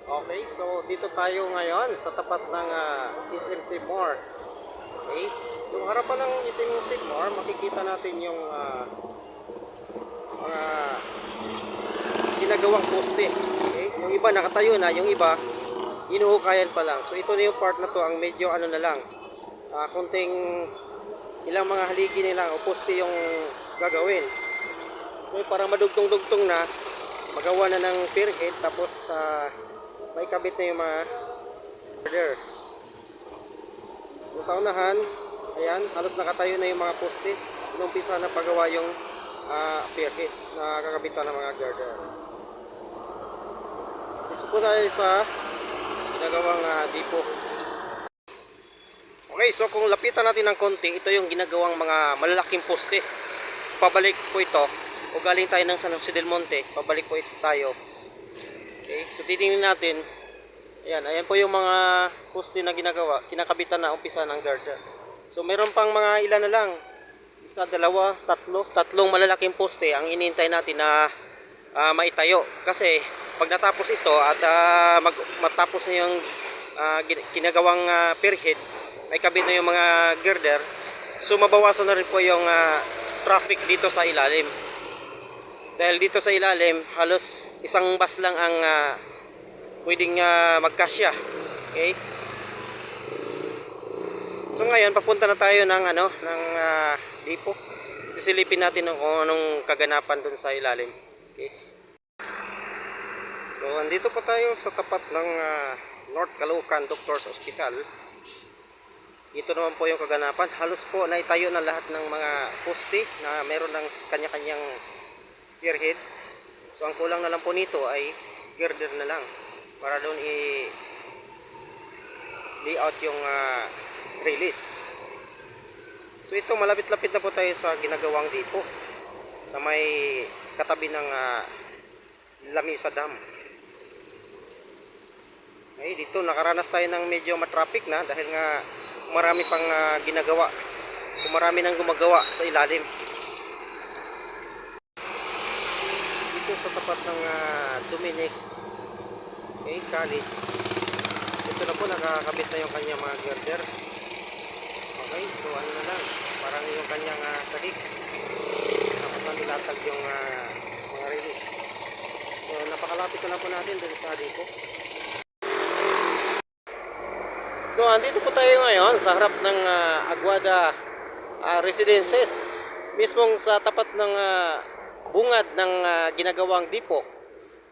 Okay, so dito tayo ngayon sa tapat ng SMC More. Okay? Yung harapan ng SMC More, makikita natin yung mga ginagawang poste. Okay? Yung iba nakatayo na, yung iba inuhukayan pa lang. So ito na yung part na to, ang medyo ano na lang, kunting ilang mga haligi nila o poste yung gagawin. Okay, para madugtong-dugtong na, magawa na ng pier head, tapos may kabit na yung mga girder. So, sa unahan, ayan, halos nakatayo na yung mga poste. Inumpisa na pagawa yung pier head na kakabitan ng mga girder. Dito po tayo sa ginagawang dipo. Okay, so kung lapitan natin ng konti, ito yung ginagawang mga malalaking poste. Pabalik po ito, o galing tayo ng San Jose del Monte, pabalik po ito tayo. Okay, so titingnan natin. Ayan po yung mga poste na ginagawa, kinakabitan na umpisa ng girder. So meron pang mga ilan na lang, isa, dalawa, tatlong malalaking poste ang inintay natin na maitayo. Kasi pag natapos ito at matapos na yung ginagawang pier head, may kabit na yung mga girder, so mabawasan na rin po yung traffic dito sa ilalim. Dahil dito sa ilalim, halos isang bus lang ang pwedeng magkasya. Okay? So ngayon papunta na tayo ng dipo. Sisilipin natin kung anong kaganapan dun sa ilalim. Okay? So andito pa tayo sa tapat ng North Caloocan Doctors Hospital. Ito naman po yung kaganapan. Halos po naitayo na lahat ng mga poste na meron ng kanya-kanyang pier head. So ang kulang na lang po nito ay girder na lang para doon i-layout yung release. So ito, malapit-lapit na po tayo sa ginagawang dipo sa may katabi ng Lamisa Dam. Ay, dito nakaranas tayo ng medyo matraffic na dahil nga marami pang ginagawa, marami nang gumagawa sa ilalim. Dito sa tapat ng Dominic College, ito na po, nakakabit na yung kanyang mga girder. Okay, so ano na lang, parang yung kanyang sahig, tapos ang nilatag yung mga release. So napakalapit na po natin dito sa dipo. So andito po tayo ngayon sa harap ng Aguada Residences, mismong sa tapat ng bungad ng ginagawang dipo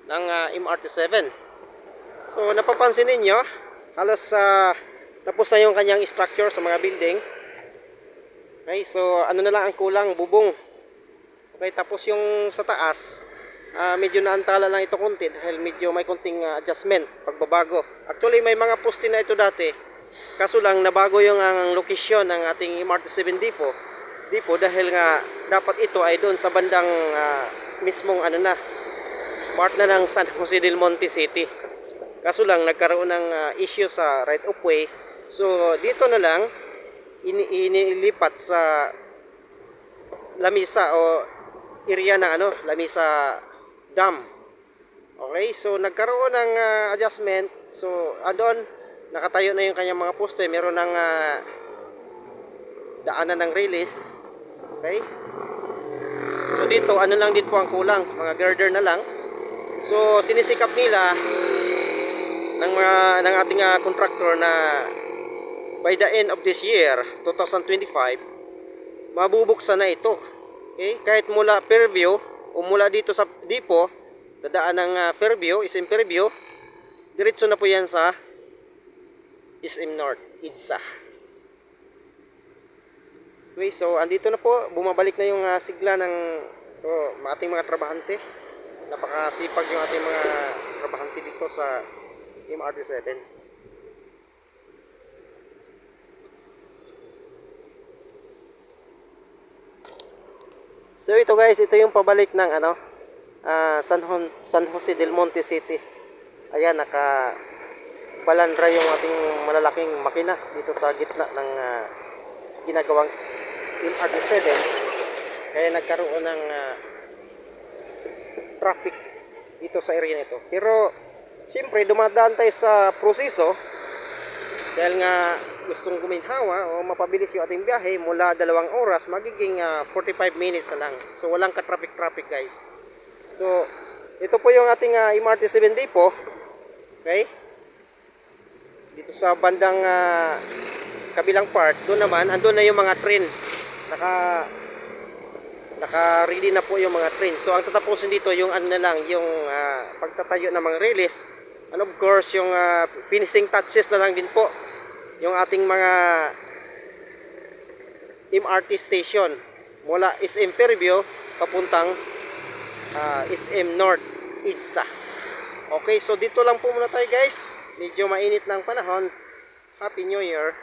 ng MRT7. So napapansin ninyo, halos tapos na yung kanyang structure sa mga building. Okay, so ano na lang ang kulang, bubong. Okay, tapos yung sa taas, medyo naantala lang ito konti dahil medyo may konting adjustment, pagbabago. Actually may mga poste na ito dati, kaso lang nabago yung ang location ng ating MRT7 dipo dahil nga dapat ito ay doon sa bandang mismong part na ng San Jose del Monte City. Kaso lang nagkaroon ng issue sa right of way. So dito na lang inilipat sa Lamisa o area ng Lamisa Dam. Okay, so nagkaroon ng adjustment. So doon nakatayo na yung kanyang mga poste, meron ng daanan ng release. Okay? So dito ano lang din po ang kulang, mga girder na lang. So sinisikap nila ng ating contractor na by the end of this year 2025 mabubuksan na ito. Okay? Kahit mula Fairview o mula dito sa dipo, dadaan ng Fairview, SM Fairview, diretso na po yan sa SM North, IDSA. Okay, so andito na po, bumabalik na yung sigla ng ating mga trabahante. Napakasipag yung ating mga trabahante dito sa MRT7. So ito guys, ito yung pabalik ng San Jose del Monte City. Ayan, nakabalandra yung ating malalaking makina dito sa gitna ng ginagawang MRT7. Kaya nagkaroon ng traffic dito sa area nito. Pero Siyempre, dumadaan tayo sa proseso dahil nga gustong guminhawa o mapabilis yung ating biyahe mula 2 oras, magiging 45 minutes na lang. So, walang ka-traffic-traffic guys. So, ito po yung ating MRT 7 Depot. Okay? Dito sa bandang kabilang part, doon naman, andun na yung mga train. Naka-ready na po yung mga train. So, ang tatapusin dito, yung ano na lang, yung pagtatayo ng mga release. And of course, yung finishing touches na lang din po. Yung ating mga MRT station. Mula SM Fairview, papuntang SM North, EDSA. Okay, so dito lang po muna tayo guys. Medyo mainit ng panahon. Happy New Year!